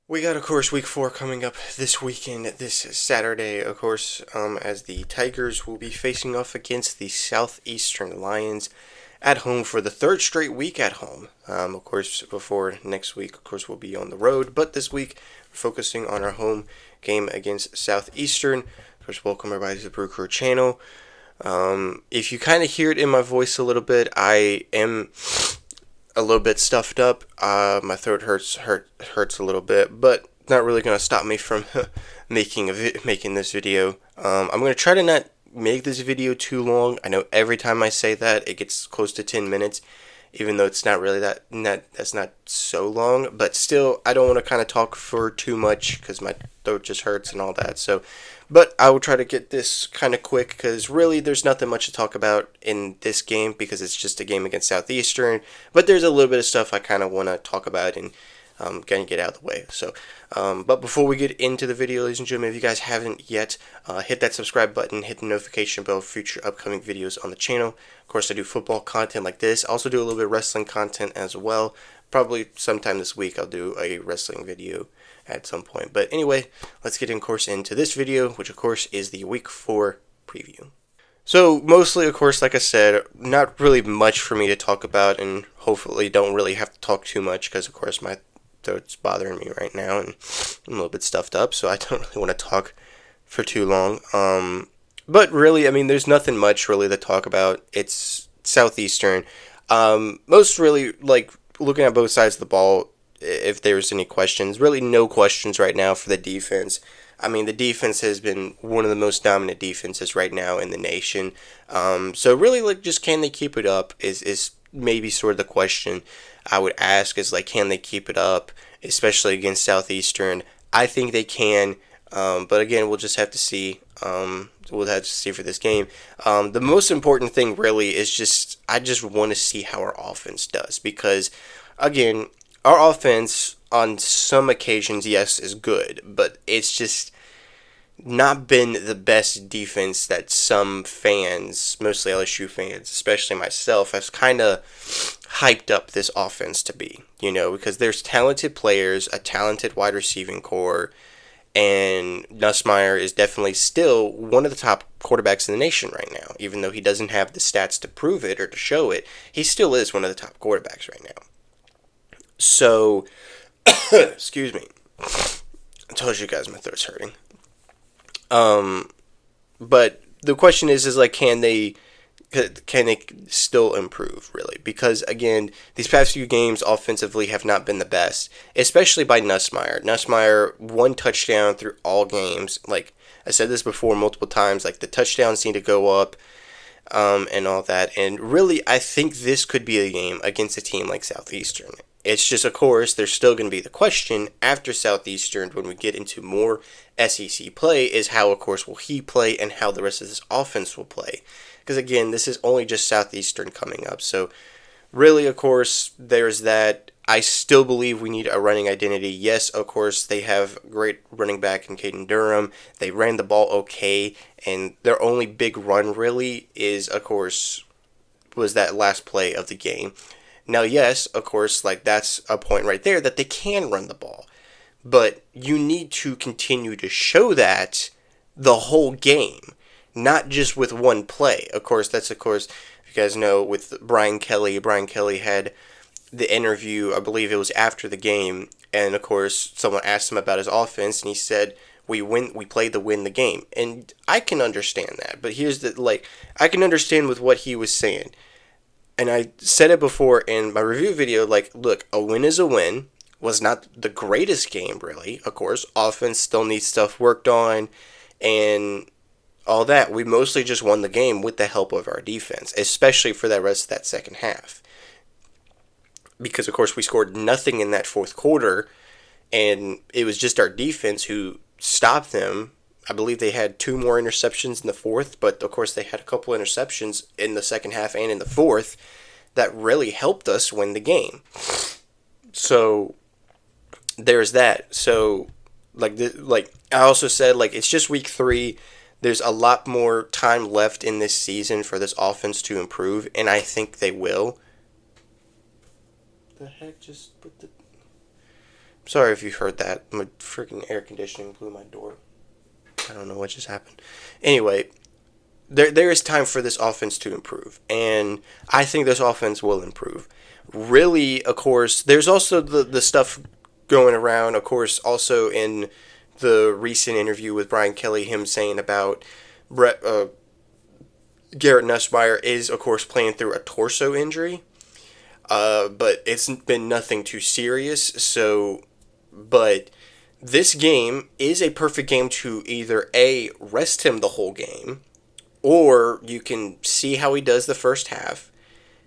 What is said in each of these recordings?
We got, of course, week 4 coming up this weekend, this Saturday, of course, as the Tigers will be facing off against the Southeastern Lions at home for the third straight week at home. Of course, before next week, of course, we'll be on the road, but this week, we're focusing on our home game against Southeastern. Of course, welcome everybody to the BrewCrew channel. If you kind of hear it in my voice a little bit, I am a little bit stuffed up. My throat hurts a little bit, but not really gonna stop me from making this video. I'm gonna try to not make this video too long. I know every time I say that it gets close to 10 minutes, even though it's not really that's not so long. But still, I don't want to kind of talk for too much because my throat just hurts and all that. So, but I will try to get this kind of quick because really there's nothing much to talk about in this game because it's just a game against Southeastern. But there's a little bit of stuff I kind of want to talk about and gonna get out of the way. So, but before we get into the video, ladies and gentlemen, if you guys haven't yet, hit that subscribe button, hit the notification bell for future upcoming videos on the channel. Of course, I do football content like this. I also do a little bit of wrestling content as well. Probably sometime this week I'll do a wrestling video at some point. But anyway, let's get, of course, into this video, which of course is the week 4 preview. So mostly, of course, like I said, not really much for me to talk about, and hopefully don't really have to talk too much because, of course, my throat's bothering me right now, and I'm a little bit stuffed up, so I don't really want to talk for too long. But really, I mean, there's nothing much really to talk about. It's Southeastern. Most really, like, looking at both sides of the ball, if there's any questions, really no questions right now for the defense. I mean, the defense has been one of the most dominant defenses right now in the nation. So really, like, just can they keep it up is maybe sort of the question I would ask is, like, can they keep it up, especially against Southeastern? I think they can, but again, we'll just have to see. We'll have to see for this game. The most important thing really is I just want to see how our offense does because, again, our offense on some occasions, yes, is good, but it's just not been the best defense that some fans, mostly LSU fans, especially myself, has kind of hyped up this offense to be. You know, because there's talented players, a talented wide receiving core, and Nussmeier is definitely still one of the top quarterbacks in the nation right now. Even though he doesn't have the stats to prove it or to show it, he still is one of the top quarterbacks right now. So, excuse me. I told you guys my throat's hurting. But the question is like, can they still improve, really? Because, again, these past few games offensively have not been the best, especially by Nussmeier. Nussmeier, 1 touchdown through all games. Like, I said this before multiple times, like, the touchdowns need to go up, and all that. And really, I think this could be a game against a team like Southeastern. It's just, of course, there's still going to be the question after Southeastern when we get into more SEC play is how, of course, will he play and how the rest of this offense will play. Because, again, this is only just Southeastern coming up. So, really, of course, there's that. I still believe we need a running identity. Yes, of course, they have great running back in Caden Durham. They ran the ball okay. And their only big run, really, is, of course, was that last play of the game. Now, yes, of course, like, that's a point right there that they can run the ball. But you need to continue to show that the whole game, not just with one play. Of course, if you guys know, with Brian Kelly had the interview, I believe it was after the game, and of course, someone asked him about his offense, and he said, we played to win the game. And I can understand that, but I can understand with what he was saying. And I said it before in my review video, like, look, a win is a win. Was not the greatest game, really. Of course, offense still needs stuff worked on and all that. We mostly just won the game with the help of our defense, especially for the rest of that second half. Because, of course, we scored nothing in that fourth quarter, and it was just our defense who stopped them. I believe they had 2 more interceptions in the fourth, but, of course, they had a couple interceptions in the second half and in the fourth that really helped us win the game. So there's that. So, like I also said, like, it's just week 3. There's a lot more time left in this season for this offense to improve, and I think they will. The heck just put the... Sorry if you heard that. My freaking air conditioning blew my door. I don't know what just happened. Anyway, there is time for this offense to improve, and I think this offense will improve. Really, of course, there's also the stuff going around, of course, also in the recent interview with Brian Kelly, him saying about Garrett Nussmeier is, of course, playing through a torso injury, but it's been nothing too serious. So, but this game is a perfect game to either A, rest him the whole game, or you can see how he does the first half,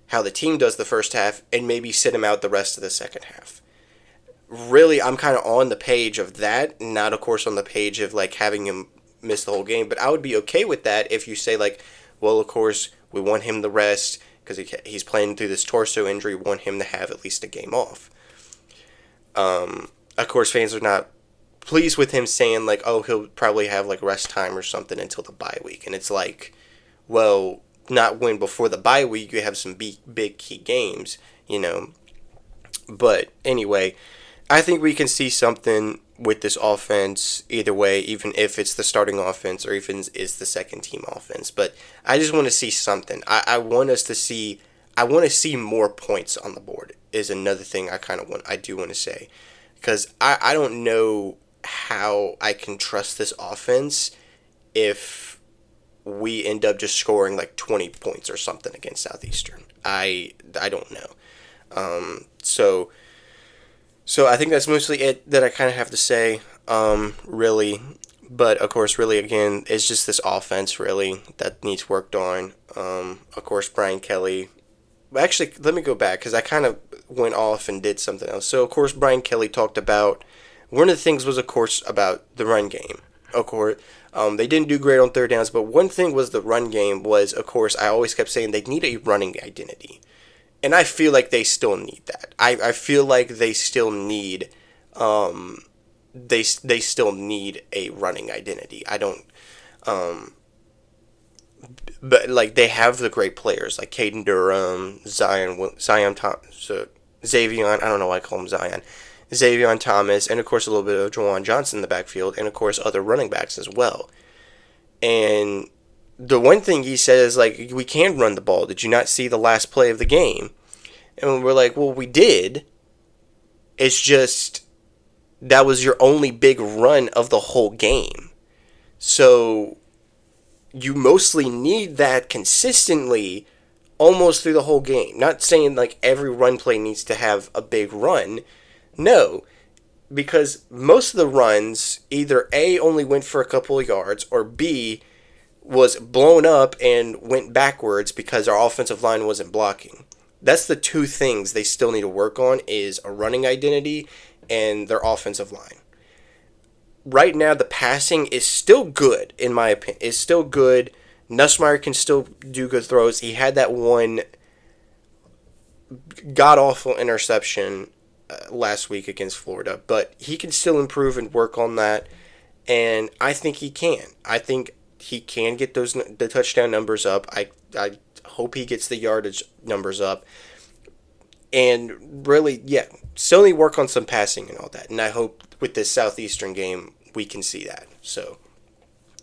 how the team does the first half, and maybe sit him out the rest of the second half. Really, I'm kind of on the page of that, not of course on the page of like having him miss the whole game, but I would be okay with that if you say like, well, of course, we want him the rest because he's playing through this torso injury, we want him to have at least a game off. Of course, fans are not pleased with him saying like, oh, he'll probably have like rest time or something until the bye week, and it's like, well, not when before the bye week you have some big key games, you know. But anyway, I think we can see something with this offense either way, even if it's the starting offense or even is the second team offense. But I just want to see something. I want us to see. I want to see more points on the board. Is another thing I do want to say, because I don't know how I can trust this offense if we end up just scoring like 20 points or something against Southeastern. I don't know. So I think that's mostly it that I kind of have to say, really. But, of course, really, again, it's just this offense, really, that needs worked on. Of course, Brian Kelly. Actually, let me go back, because I kind of went off and did something else. So, of course, Brian Kelly talked about, one of the things was, of course, about the run game. Of course, they didn't do great on third downs, but one thing was the run game was, of course, I always kept saying they need a running identity. And I feel like they still need that. I feel like they still need they still need a running identity. I don't but like they have the great players like Caden Durham, Xavion. I don't know why I call him Zion. Xavion Thomas, and of course a little bit of Juwan Johnson in the backfield, and of course other running backs as well. And the one thing he says is like, we can run the ball. Did you not see the last play of the game? And we're like, well, we did. It's just that was your only big run of the whole game. So you mostly need that consistently almost through the whole game. Not saying like every run play needs to have a big run. No, because most of the runs either A, only went for a couple of yards, or B, was blown up and went backwards because our offensive line wasn't blocking. That's the two things they still need to work on, is a running identity and their offensive line. Right now, the passing is still good, in my opinion. It's still good. Nussmeier can still do good throws. He had that one god-awful interception last week against Florida, but he can still improve and work on that, and I think he can. I think he can get the touchdown numbers up. I hope he gets the yardage numbers up. And really, yeah, still need to work on some passing and all that. And I hope with this Southeastern game, we can see that. So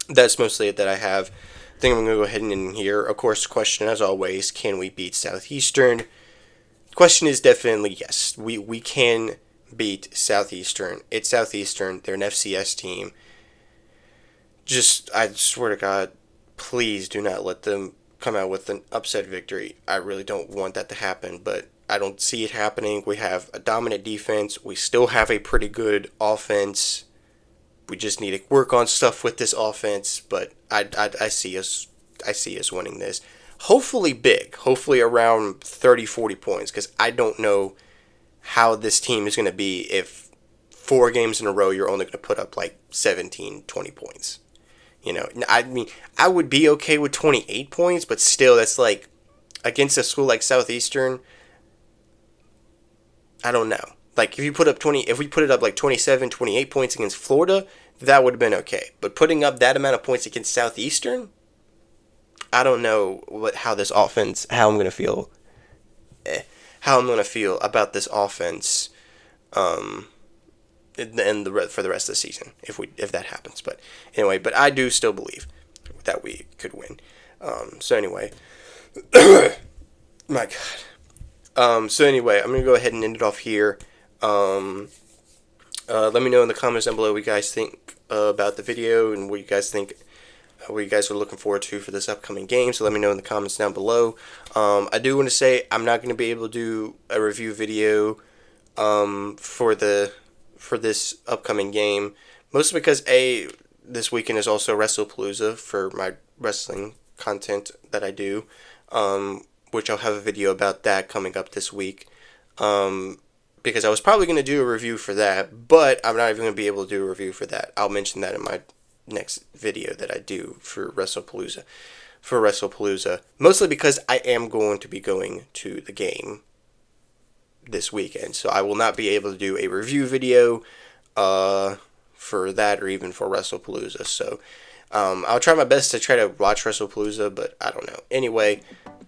that's mostly it that I have. I think I'm going to go ahead and end here. Of course, question as always, can we beat Southeastern? The question is definitely yes. We can beat Southeastern. It's Southeastern. They're an FCS team. I swear to God, please do not let them come out with an upset victory. I really don't want that to happen, but I don't see it happening. We have a dominant defense. We still have a pretty good offense. We just need to work on stuff with this offense, but I see us winning this. Hopefully big. Hopefully around 30, 40 points, because I don't know how this team is going to be if 4 games in a row you're only going to put up like 17, 20 points. You know, I mean, I would be okay with 28 points, but still, that's like, against a school like Southeastern, I don't know. Like, if we put it up like 27, 28 points against Florida, that would have been okay. But putting up that amount of points against Southeastern, I don't know how I'm going to feel. How I'm going to feel about this offense for the rest of the season if that happens. But anyway, I do still believe that we could win. So anyway, my God. So anyway, I'm gonna go ahead and end it off here. Let me know in the comments down below what you guys think about the video and what you guys think, what you guys are looking forward to for this upcoming game. So let me know in the comments down below. I do want to say I'm not going to be able to do a review video for this upcoming game, mostly because this weekend is also WrestlePalooza for my wrestling content that I do, which I'll have a video about that coming up this week. Because I was probably going to do a review for that, but I'm not even going to be able to do a review for that. I'll mention that in my next video that I do for WrestlePalooza. Mostly because I am going to be going to the game this weekend, so I will not be able to do a review video for that or even for WrestlePalooza. So I'll try my best to try to watch WrestlePalooza, but I don't know. Anyway,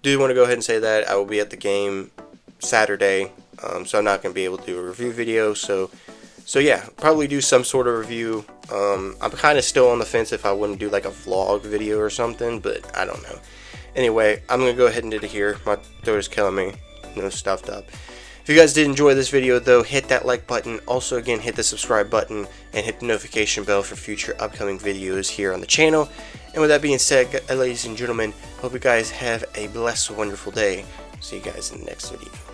do want to go ahead and say that I will be at the game Saturday. So I'm not going to be able to do a review video, so yeah, probably do some sort of review. I'm kind of still on the fence if I wouldn't do like a vlog video or something, but I don't know. Anyway, I'm going to go ahead and end it here. My throat is killing me, stuffed up. If you guys did enjoy this video though, hit that like button. Also again, hit the subscribe button and hit the notification bell for future upcoming videos here on the channel. And with that being said, ladies and gentlemen, hope you guys have a blessed, wonderful day. See you guys in the next video.